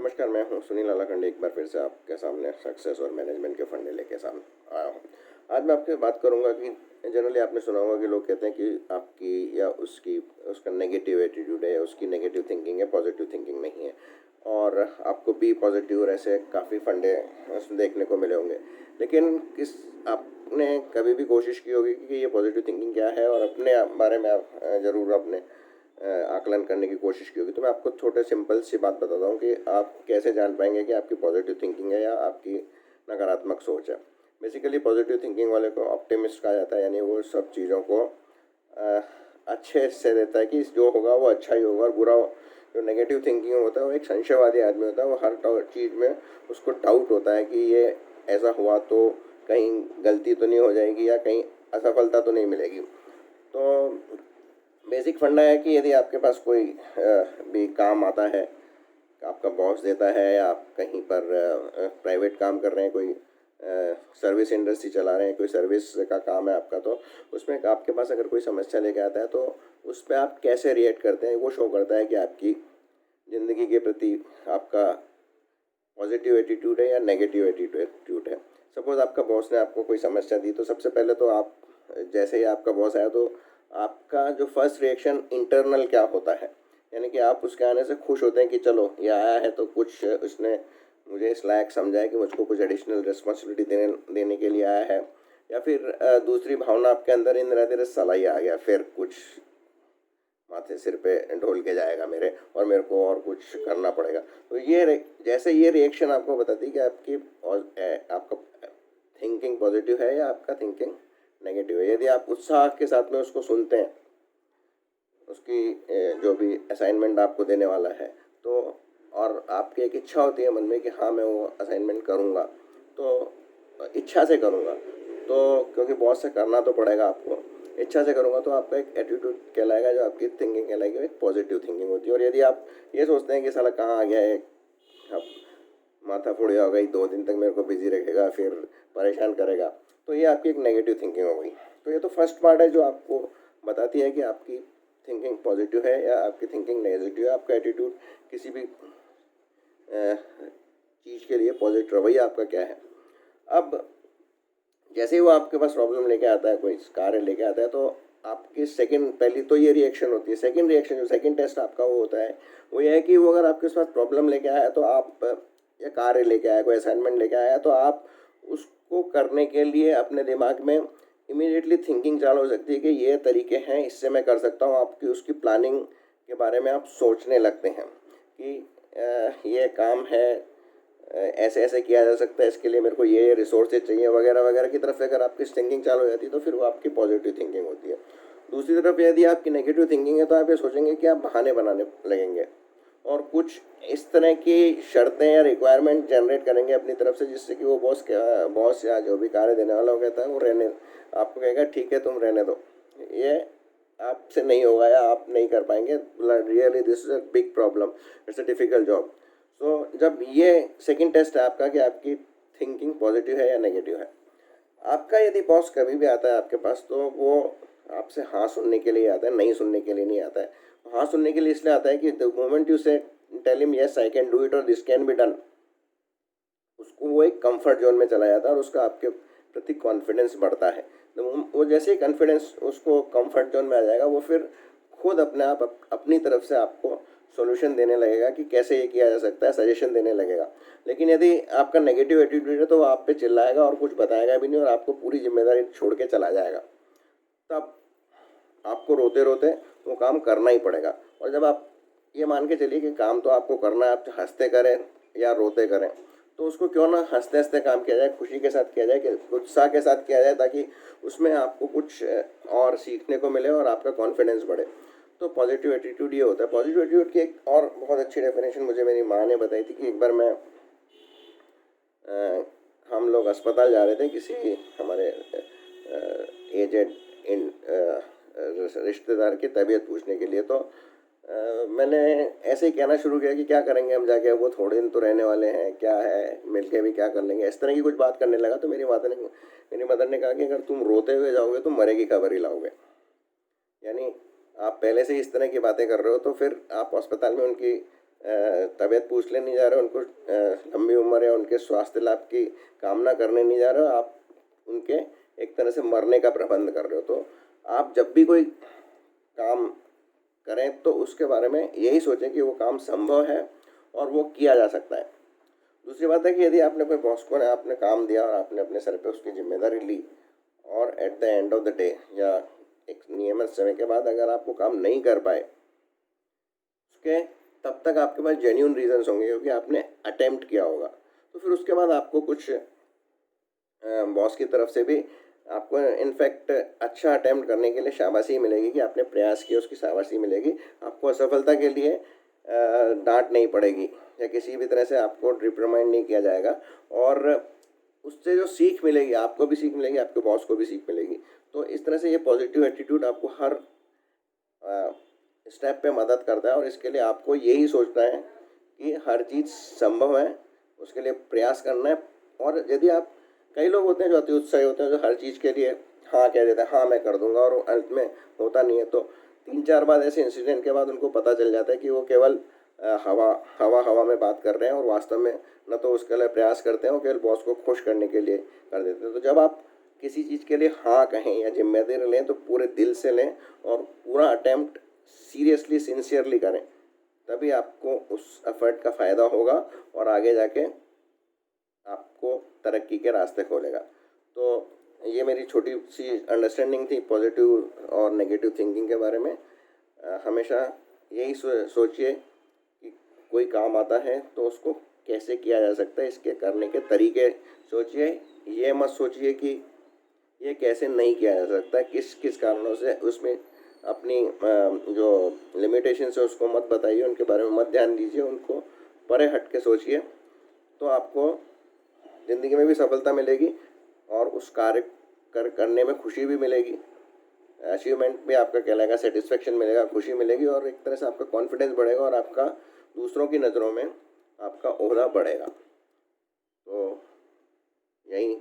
नमस्कार, मैं हूँ सुनील आलाखंडी। एक बार फिर से आपके सामने सक्सेस और मैनेजमेंट के फंडे लेके सामने आया हूँ। आज मैं आपसे बात करूँगा कि जनरली आपने सुना होगा कि लोग कहते हैं कि आपकी या उसकी उसका नेगेटिव एटीट्यूड है या उसकी नेगेटिव थिंकिंग है, पॉजिटिव थिंकिंग नहीं है। और आपको बी पॉजिटिव और ऐसे काफ़ी फंडे उसमें देखने को मिले होंगे। लेकिन किस आपने कभी भी कोशिश की होगी कि ये पॉजिटिव थिंकिंग क्या है, और अपने बारे में आप ज़रूर अपने आकलन करने की कोशिश की होगी। तो मैं आपको छोटे सिंपल सी बात बताता हूँ कि आप कैसे जान पाएंगे कि आपकी पॉजिटिव थिंकिंग है या आपकी नकारात्मक सोच है। बेसिकली पॉजिटिव थिंकिंग वाले को ऑप्टिमिस्ट कहा जाता है, यानी वो सब चीज़ों को अच्छे से देता है कि जो होगा वो अच्छा ही होगा, और बुरा जो नेगेटिव थिंकिंग होता है वो एक संशयवादी आदमी होता है। वो हर चीज़ में उसको डाउट होता है कि ये ऐसा हुआ तो कहीं गलती तो नहीं हो जाएगी या कहीं असफलता तो नहीं मिलेगी। तो बेसिक फंडा है कि यदि आपके पास कोई भी काम आता है, आपका बॉस देता है, या आप कहीं पर प्राइवेट काम कर रहे हैं, कोई सर्विस इंडस्ट्री चला रहे हैं, कोई सर्विस का काम है आपका, तो उसमें आपके पास अगर कोई समस्या लेके आता है तो उस पर आप कैसे रिएक्ट करते हैं वो शो करता है कि आपकी ज़िंदगी के प्रति आपका पॉजिटिव एटीट्यूड है या नेगेटिव एटीट्यूड है। सपोज़ आपका बॉस ने आपको कोई समस्या दी, तो सबसे पहले तो आप जैसे ही आपका बॉस आया तो आपका जो फर्स्ट रिएक्शन इंटरनल क्या होता है, यानी कि आप उसके आने से खुश होते हैं कि चलो ये आया है तो कुछ उसने मुझे इस लायक समझा है कि मुझको कुछ एडिशनल रिस्पॉन्सिबिलिटी देने के लिए आया है। या फिर दूसरी भावना आपके अंदर इन रहते साला ही आ गया, फिर कुछ माथे सिर पे ढोल के जाएगा मेरे, और मेरे को और कुछ करना पड़ेगा। तो जैसे ये रिएक्शन आपको बताती है कि आपका थिंकिंग पॉजिटिव है या आपका थिंकिंग नेगेटिव है। यदि आप उत्साह के साथ में उसको सुनते हैं, उसकी जो भी असाइनमेंट आपको देने वाला है, तो और आपकी एक इच्छा होती है मन में कि हाँ मैं वो असाइनमेंट करूँगा, तो इच्छा से करूँगा, तो क्योंकि बॉस से करना तो पड़ेगा आपको, इच्छा से करूँगा, तो आपका एक एटीट्यूड कहलाएगा, जो आपकी थिंकिंग कहलाएगी, एक पॉजिटिव थिंकिंग होती है। और यदि आप ये सोचते हैं कि साला कहाँ आ गया है, अब माथा फोड़िया हो गई, 2 दिन तक मेरे को बिजी रखेगा, फिर परेशान करेगा, तो ये आपकी एक नेगेटिव थिंकिंग हो गई। तो ये तो फर्स्ट पार्ट है जो आपको बताती है कि आपकी थिंकिंग पॉजिटिव है या आपकी थिंकिंग नेगेटिव है। आपका एटीट्यूड किसी भी चीज़ के लिए पॉजिटिव रवैया आपका क्या है। अब जैसे ही वो आपके पास प्रॉब्लम लेके आता है, कोई कार्य लेके आता है, तो आपकी सेकंड, पहली तो ये रिएक्शन होती है। सेकंड रिएक्शन, जो सेकंड टेस्ट आपका वो होता है, वो ये है कि वो अगर आपके पास प्रॉब्लम लेके आया है, तो आप या कार्य लेके आया, कोई असाइनमेंट लेके आया है, तो आप उसको करने के लिए अपने दिमाग में इमीडिएटली थिंकिंग चालू हो सकती है कि ये तरीके हैं, इससे मैं कर सकता हूँ। आपकी उसकी प्लानिंग के बारे में आप सोचने लगते हैं कि ये काम है, ऐसे ऐसे किया जा सकता है, इसके लिए मेरे को ये रिसोर्सेज चाहिए वगैरह वगैरह की तरफ से अगर आपकी थिंकिंग चालू हो जाती है, तो फिर वो आपकी पॉजिटिव थिंकिंग होती है। दूसरी तरफ यदि आपकी नेगेटिव थिंकिंग है, तो आप ये सोचेंगे कि आप बहाने बनाने लगेंगे और कुछ इस तरह की शर्तें या रिक्वायरमेंट जनरेट करेंगे अपनी तरफ से, जिससे कि वो बॉस या जो भी कार्य देने वाला हो कहता है वो रहने, आपको कहेगा ठीक है तुम रहने दो, ये आपसे नहीं होगा या आप नहीं कर पाएंगे, really this is a big problem, it's a difficult job. So जब ये सेकंड टेस्ट है आपका कि आपकी थिंकिंग पॉजिटिव है या नेगेटिव है। आपका यदि बॉस कभी भी आता है आपके पास, तो वो आपसे हाँ सुनने के लिए आता है, नहीं सुनने के लिए नहीं आता है। हाँ सुनने के लिए इसलिए आता है कि the moment you say tell him yes I can do it और दिस कैन बी डन, उसको वो एक कंफर्ट जोन में चला जाता है और उसका आपके प्रति कॉन्फिडेंस बढ़ता है। तो वो जैसे ही कॉन्फिडेंस उसको कंफर्ट जोन में आ जाएगा, वो फिर खुद अपने आप अपनी तरफ से आपको सॉल्यूशन देने लगेगा कि कैसे ये किया जा सकता है, सजेशन देने लगेगा। लेकिन यदि आपका नेगेटिव एटीट्यूड है, तो वो आप पे चिल्लाएगा और कुछ बताएगा भी नहीं, और आपको पूरी जिम्मेदारी छोड़ के चला जाएगा। तब आपको रोते रोते वो काम करना ही पड़ेगा। और जब आप ये मान के चलिए कि काम तो आपको करना है, आप हंसते करें या रोते करें, तो उसको क्यों ना हंसते हंसते काम किया जाए, खुशी के साथ किया जाए, कि उत्साह के साथ किया जाए, ताकि उसमें आपको कुछ और सीखने को मिले और आपका कॉन्फिडेंस बढ़े। तो पॉजिटिव एटीट्यूड ये होता है। पॉजिटिव एटीट्यूड की एक और बहुत अच्छी डेफिनेशन मुझे मेरी माँ ने बताई थी कि एक बार हम लोग अस्पताल जा रहे थे किसी हमारे एजेड इन रिश्तेदार की तबीयत पूछने के लिए। तो मैंने ऐसे ही कहना शुरू किया कि क्या करेंगे हम जाके, वो थोड़े दिन तो रहने वाले हैं, क्या है मिल के भी क्या कर लेंगे, इस तरह की कुछ बात करने लगा। तो मेरी मदर ने कहा कि अगर तुम रोते हुए जाओगे तो मरे की खबर ही लाओगे। यानी आप पहले से ही इस तरह की बातें कर रहे हो, तो फिर आप अस्पताल में उनकी तबीयत पूछ लेने नहीं जा रहे हो, उनको लंबी उम्र या उनके स्वास्थ्य लाभ की कामना करने नहीं जा रहे हो, आप उनके एक तरह से मरने का प्रबंध कर रहे हो। तो आप जब भी कोई काम करें तो उसके बारे में यही सोचें कि वो काम संभव है और वो किया जा सकता है। दूसरी बात है कि यदि आपने कोई बॉस को आपने काम दिया और आपने अपने सर पे उसकी जिम्मेदारी ली और at the end of the day या एक नियमित समय के बाद अगर आप वो काम नहीं कर पाए, उसके तब तक आपके पास जेन्यून रीजंस होंगे क्योंकि आपने अटेम्प्ट किया होगा। तो फिर उसके बाद आपको कुछ बॉस की तरफ से भी आपको इनफैक्ट अच्छा अटेम्प्ट करने के लिए शाबाशी मिलेगी कि आपने प्रयास किया, उसकी शाबाशी मिलेगी। आपको असफलता के लिए डांट नहीं पड़ेगी या किसी भी तरह से आपको रिप्रिमांड नहीं किया जाएगा, और उससे जो सीख मिलेगी, आपको भी सीख मिलेगी, आपके बॉस को भी सीख मिलेगी। तो इस तरह से ये पॉजिटिव एटीट्यूड आपको हर स्टेप पे मदद करता है, और इसके लिए आपको यही सोचना है कि हर चीज़ संभव है, उसके लिए प्रयास करना है। और यदि आप, कई लोग होते हैं जो अति उत्साही होते हैं, जो हर चीज़ के लिए हाँ कह देते हैं, हाँ मैं कर दूंगा, और वो अंत में होता नहीं है। तो 3-4 बार ऐसे इंसिडेंट के बाद उनको पता चल जाता है कि वो केवल हवा में बात कर रहे हैं, और वास्तव में न तो उसके लिए प्रयास करते हैं, वो केवल बॉस को खुश करने के लिए कर देते हैं। तो जब आप किसी चीज़ के लिए हाँ कहें या जिम्मेदारी लें तो पूरे दिल से लें और पूरा अटेम्प्ट सीरियसली सिंसियरली करें, तभी आपको उस एफर्ट का फ़ायदा होगा और आगे जाके आपको तरक्की के रास्ते खोलेगा। तो ये मेरी छोटी सी अंडरस्टैंडिंग थी पॉजिटिव और नेगेटिव थिंकिंग के बारे में। हमेशा यही सोचिए कि कोई काम आता है तो उसको कैसे किया जा सकता है, इसके करने के तरीके सोचिए। ये मत सोचिए कि ये कैसे नहीं किया जा सकता, किस किस कारणों से, उसमें अपनी जो लिमिटेशंस है उसको मत बताइए, उनके बारे में मत ध्यान दीजिए, उनको परे हट के सोचिए। तो आपको ज़िंदगी में भी सफलता मिलेगी और उस कार्य करने में खुशी भी मिलेगी, अचीवमेंट भी आपका कहलाएगा, सेटिस्फेक्शन मिलेगा, खुशी मिलेगी, और एक तरह से आपका कॉन्फिडेंस बढ़ेगा और आपका दूसरों की नज़रों में आपका ओहदा बढ़ेगा। तो यही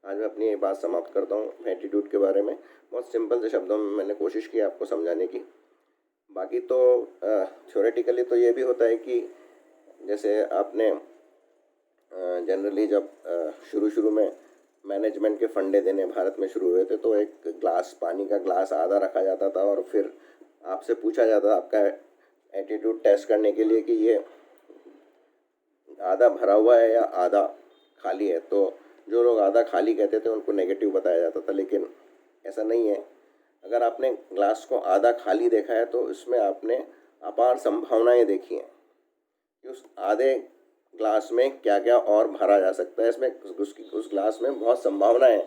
आज मैं अपनी ये बात समाप्त करता हूँ एटीट्यूड के बारे में। बहुत सिंपल से शब्दों में मैंने कोशिश की आपको समझाने की। बाकी तो थ्योरेटिकली तो ये भी होता है कि जैसे आपने जनरली जब शुरू में मैनेजमेंट के फंडे देने भारत में शुरू हुए थे, तो एक ग्लास, पानी का ग्लास आधा रखा जाता था और फिर आपसे पूछा जाता था आपका एटीट्यूड टेस्ट करने के लिए कि ये आधा भरा हुआ है या आधा खाली है। तो जो लोग आधा खाली कहते थे उनको नेगेटिव बताया जाता था, लेकिन ऐसा नहीं है। अगर आपने ग्लास को आधा खाली देखा है तो इसमें आपने अपार संभावनाएं देखी हैं कि उस आधे ग्लास में क्या क्या और भरा जा सकता है। इसमें उस ग्लास में बहुत संभावना है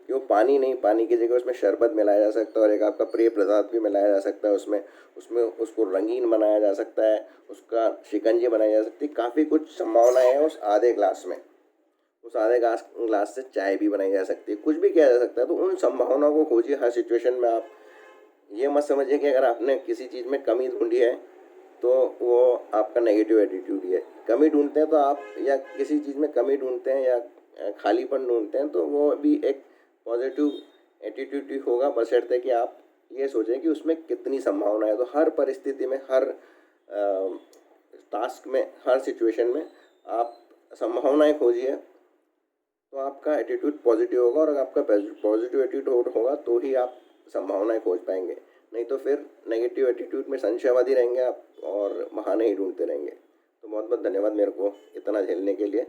कि वो पानी नहीं, पानी की जगह उसमें शरबत मिलाया जा सकता है और एक आपका प्रिय पदार्थ भी मिलाया जा सकता है उसमें उसको रंगीन बनाया जा सकता है, उसका शिकंजी बनाई जा सकती है। काफ़ी कुछ संभावनाएं हैं उस आधे ग्लास में। उस आधे ग्लास से चाय भी बनाई जा सकती है, कुछ भी किया जा सकता है। तो उन संभावनाओं को खोजिए हर सिचुएशन में। आप ये मत समझिए कि अगर आपने किसी चीज़ में कमी ढूंढी है तो वो आपका नेगेटिव एटीट्यूड ही है। कमी ढूंढते हैं तो आप, या किसी चीज़ में कमी ढूंढते हैं या खालीपन ढूंढते हैं, तो वो भी एक पॉजिटिव एटीट्यूड ही होगा, बशर्ते कि आप ये सोचें कि उसमें कितनी संभावना है। तो हर परिस्थिति में, हर टास्क में, हर सिचुएशन में आप संभावनाएं खोजिए, तो आपका एटीट्यूड पॉजिटिव होगा। और अगर आपका पॉजिटिव एटीट्यूड होगा तो ही आप संभावनाएं खोज पाएंगे, नहीं तो फिर नेगेटिव एटीट्यूड में संशयवादी रहेंगे आप और बहाने ही ढूंढते रहेंगे। तो बहुत बहुत धन्यवाद मेरे को इतना झेलने के लिए।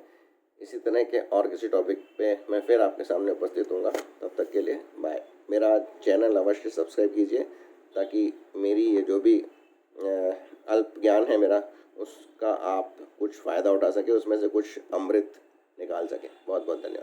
इसी तरह के और किसी टॉपिक पे मैं फिर आपके सामने उपस्थित हूँगा। तब तक के लिए बाय। मेरा चैनल अवश्य सब्सक्राइब कीजिए ताकि मेरी ये जो भी अल्प ज्ञान है मेरा, उसका आप कुछ फ़ायदा उठा सके, उसमें से कुछ अमृत निकाल सकें। बहुत बहुत धन्यवाद।